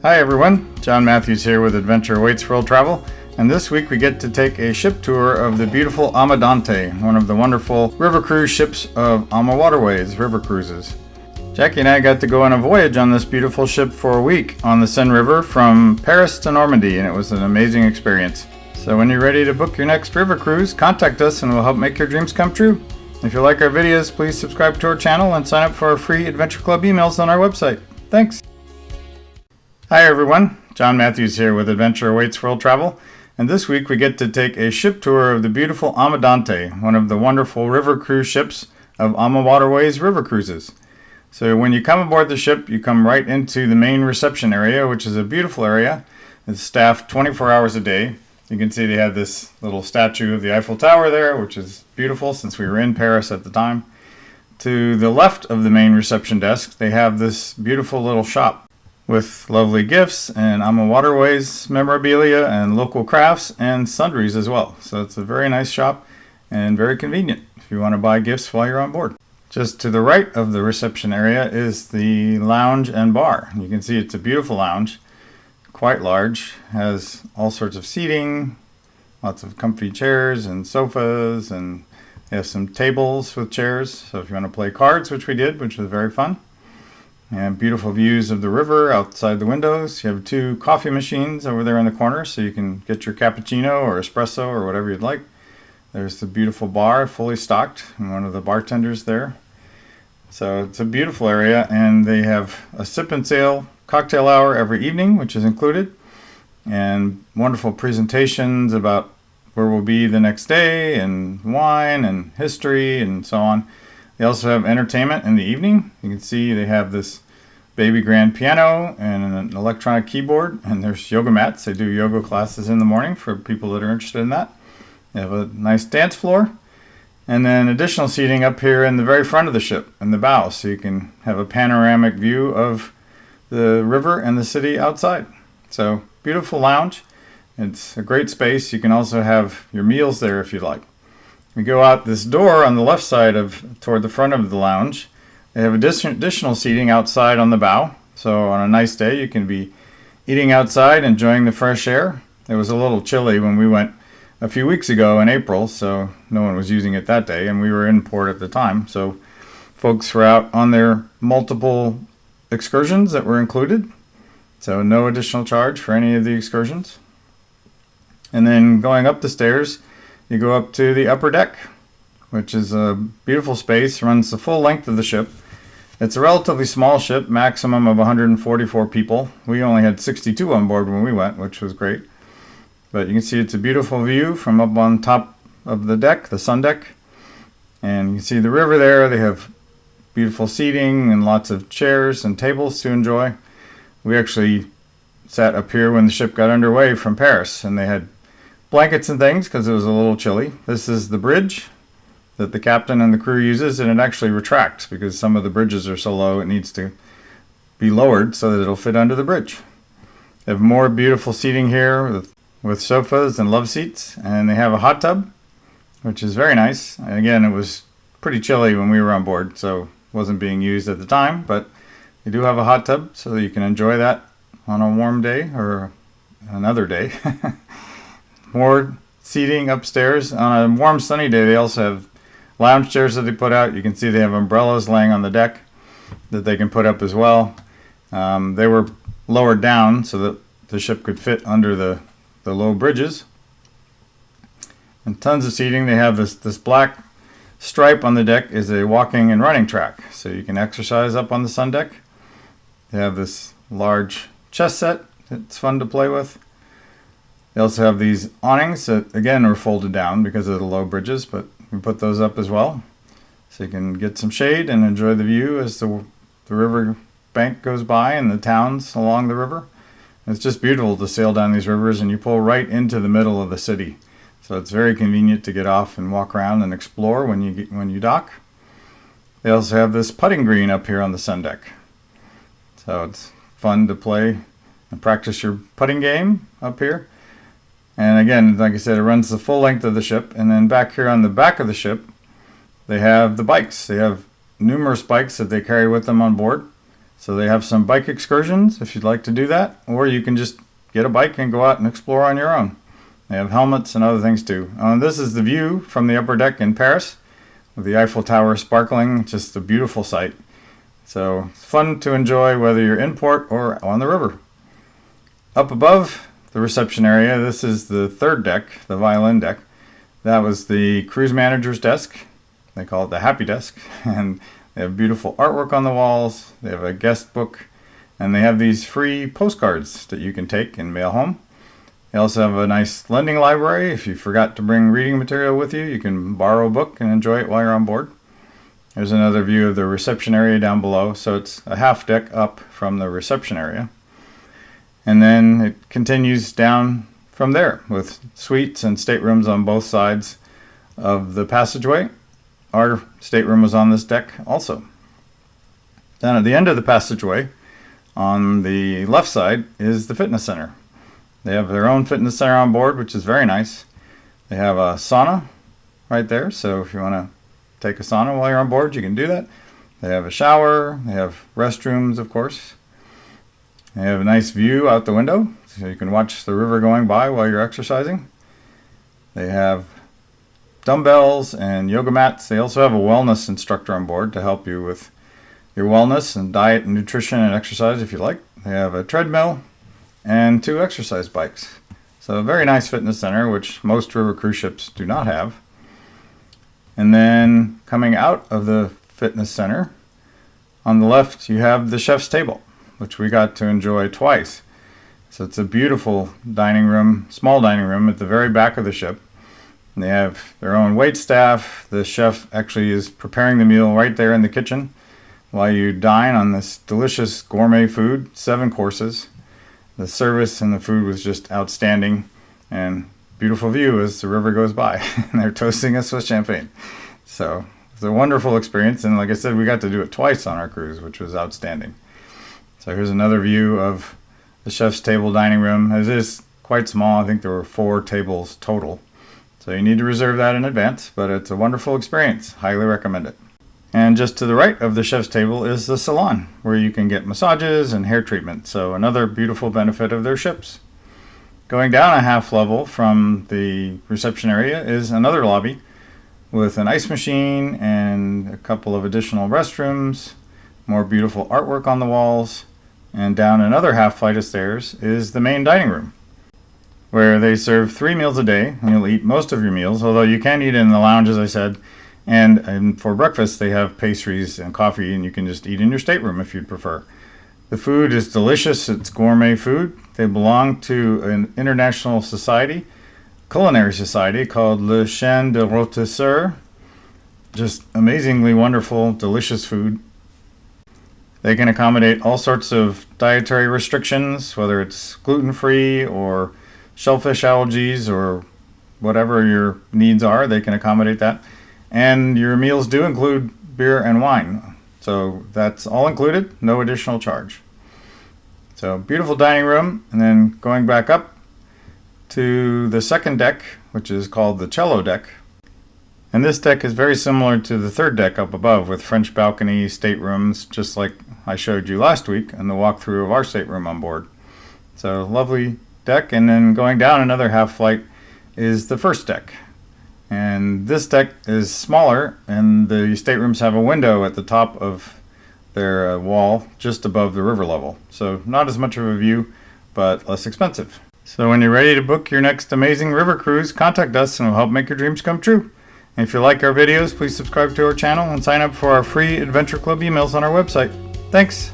Hi everyone, John Matthews here with Adventure Awaits World Travel, and this week we get to take a ship tour of the beautiful AmaDante, one of the wonderful river cruise ships of AmaWaterways river cruises. Jackie and I got to go on a voyage on this beautiful ship for a week on the Seine River from Paris to Normandy, and it was an amazing experience. So when you're ready to book your next river cruise, contact us and we'll help make your dreams come true. If you like our videos, please subscribe to our channel and sign up for our free Adventure Club emails on our website. Thanks! Hi everyone, John Matthews here with Adventure Awaits World Travel, and this week we get to take a ship tour of the beautiful AmaDante, one of the wonderful river cruise ships of AmaWaterways river cruises. So when you come aboard the ship, you come right into the main reception area, which is a beautiful area. It's staffed 24 hours a day. You can see they have this little statue of the Eiffel Tower there, which is beautiful since we were in Paris at the time. To the left of the main reception desk, they have this beautiful little shop with lovely gifts and AmaWaterways memorabilia and local crafts and sundries as well. So it's a very nice shop and very convenient if you want to buy gifts while you're on board. Just to the right of the reception area is the lounge and bar. You can see it's a beautiful lounge, quite large, has all sorts of seating, lots of comfy chairs and sofas, and they have some tables with chairs. So if you want to play cards, which we did, which was very fun. And beautiful views of the river outside the windows. You have two coffee machines over there in the corner so you can get your cappuccino or espresso or whatever you'd like. There's the beautiful bar, fully stocked, and one of the bartenders there. So it's a beautiful area, and they have a sip and sail cocktail hour every evening, which is included, and wonderful presentations about where we'll be the next day, and wine and history and so on. They also have entertainment in the evening. You can see they have this baby grand piano and an electronic keyboard, and there's yoga mats. They do yoga classes in the morning for people that are interested in that. They have a nice dance floor, and then additional seating up here in the very front of the ship, in the bow, so you can have a panoramic view of the river and the city outside. So, beautiful lounge. It's a great space. You can also have your meals there if you'd like. We go out this door on the left side toward the front of the lounge. They have additional seating outside on the bow. So on a nice day, you can be eating outside, enjoying the fresh air. It was a little chilly when we went a few weeks ago in April, so no one was using it that day, and we were in port at the time. So folks were out on their multiple excursions that were included. So no additional charge for any of the excursions. And then going up the stairs, you go up to the upper deck, which is a beautiful space, runs the full length of the ship. It's a relatively small ship, maximum of 144 people. We only had 62 on board when we went, which was great. But you can see it's a beautiful view from up on top of the deck, the sun deck. And you can see the river there. They have beautiful seating and lots of chairs and tables to enjoy. We actually sat up here when the ship got underway from Paris, and they had blankets and things because it was a little chilly. This is the bridge that the captain and the crew uses, and it actually retracts because some of the bridges are so low it needs to be lowered so that it'll fit under the bridge. They have more beautiful seating here with sofas and love seats, and they have a hot tub, which is very nice. And again, it was pretty chilly when we were on board, so it wasn't being used at the time, but they do have a hot tub so that you can enjoy that on a warm day or another day. More seating upstairs. On a warm sunny day, they also have lounge chairs that they put out. You can see they have umbrellas laying on the deck that they can put up as well. They were lowered down so that the ship could fit under the low bridges. And tons of seating. They have this black stripe on the deck is a walking and running track, so you can exercise up on the sun deck. They have this large chess set that's fun to play with. They also have these awnings that, again, are folded down because of the low bridges, but we put those up as well. So you can get some shade and enjoy the view as the river bank goes by and the towns along the river. It's just beautiful to sail down these rivers, and you pull right into the middle of the city. So it's very convenient to get off and walk around and explore when you dock. They also have this putting green up here on the sun deck. So it's fun to play and practice your putting game up here. And again, like I said, it runs the full length of the ship. And then back here on the back of the ship, they have the bikes. They have numerous bikes that they carry with them on board. So they have some bike excursions if you'd like to do that, or you can just get a bike and go out and explore on your own. They have helmets and other things too. This is the view from the upper deck in Paris with the Eiffel Tower sparkling, just a beautiful sight. So it's fun to enjoy whether you're in port or on the river. Up above the reception area, this is the third deck, the violin deck. That was the cruise manager's desk. They call it the happy desk. And they have beautiful artwork on the walls. They have a guest book. And they have these free postcards that you can take and mail home. They also have a nice lending library. If you forgot to bring reading material with you, you can borrow a book and enjoy it while you're on board. There's another view of the reception area down below. So it's a half deck up from the reception area. And then it continues down from there with suites and staterooms on both sides of the passageway. Our stateroom was on this deck also. Down at the end of the passageway, on the left side, is the fitness center. They have their own fitness center on board, which is very nice. They have a sauna right there, so if you want to take a sauna while you're on board, you can do that. They have a shower. They have restrooms, of course. They have a nice view out the window, so you can watch the river going by while you're exercising. They have dumbbells and yoga mats. They also have a wellness instructor on board to help you with your wellness and diet and nutrition and exercise if you like. They have a treadmill and 2 exercise bikes. So a very nice fitness center, which most river cruise ships do not have. And then coming out of the fitness center, on the left you have the chef's table, which we got to enjoy twice. So it's a beautiful dining room, small dining room at the very back of the ship. And they have their own wait staff. The chef actually is preparing the meal right there in the kitchen while you dine on this delicious gourmet food, 7 courses. The service and the food was just outstanding, and beautiful view as the river goes by. And they're toasting us with champagne. So it's a wonderful experience, and like I said, we got to do it twice on our cruise, which was outstanding. So here's another view of the chef's table dining room. It is quite small. I think there were 4 tables total. So you need to reserve that in advance, but it's a wonderful experience. Highly recommend it. And just to the right of the chef's table is the salon, where you can get massages and hair treatment. So another beautiful benefit of their ships. Going down a half level from the reception area is another lobby with an ice machine and a couple of additional restrooms, more beautiful artwork on the walls. And down another half flight of stairs is the main dining room, where they serve 3 meals a day, and you'll eat most of your meals, although you can eat in the lounge, as I said. And for breakfast, they have pastries and coffee, and you can just eat in your stateroom if you'd prefer. The food is delicious. It's gourmet food. They belong to an international society, culinary society, called Le Chien de Rôtisseur. Just amazingly wonderful, delicious food. They can accommodate all sorts of dietary restrictions, whether it's gluten-free or shellfish allergies or whatever your needs are. They can accommodate that. And your meals do include beer and wine. So that's all included, no additional charge. So beautiful dining room, and then going back up to the second deck, which is called the cello deck. And this deck is very similar to the third deck up above, with French balcony staterooms, just like I showed you last week in the walkthrough of our stateroom on board. So lovely deck, and then going down another half flight is the first deck. And this deck is smaller, and the staterooms have a window at the top of their wall just above the river level. So not as much of a view, but less expensive. So when you're ready to book your next amazing river cruise, contact us and we'll help make your dreams come true. And if you like our videos, please subscribe to our channel and sign up for our free Adventure Club emails on our website. Thanks!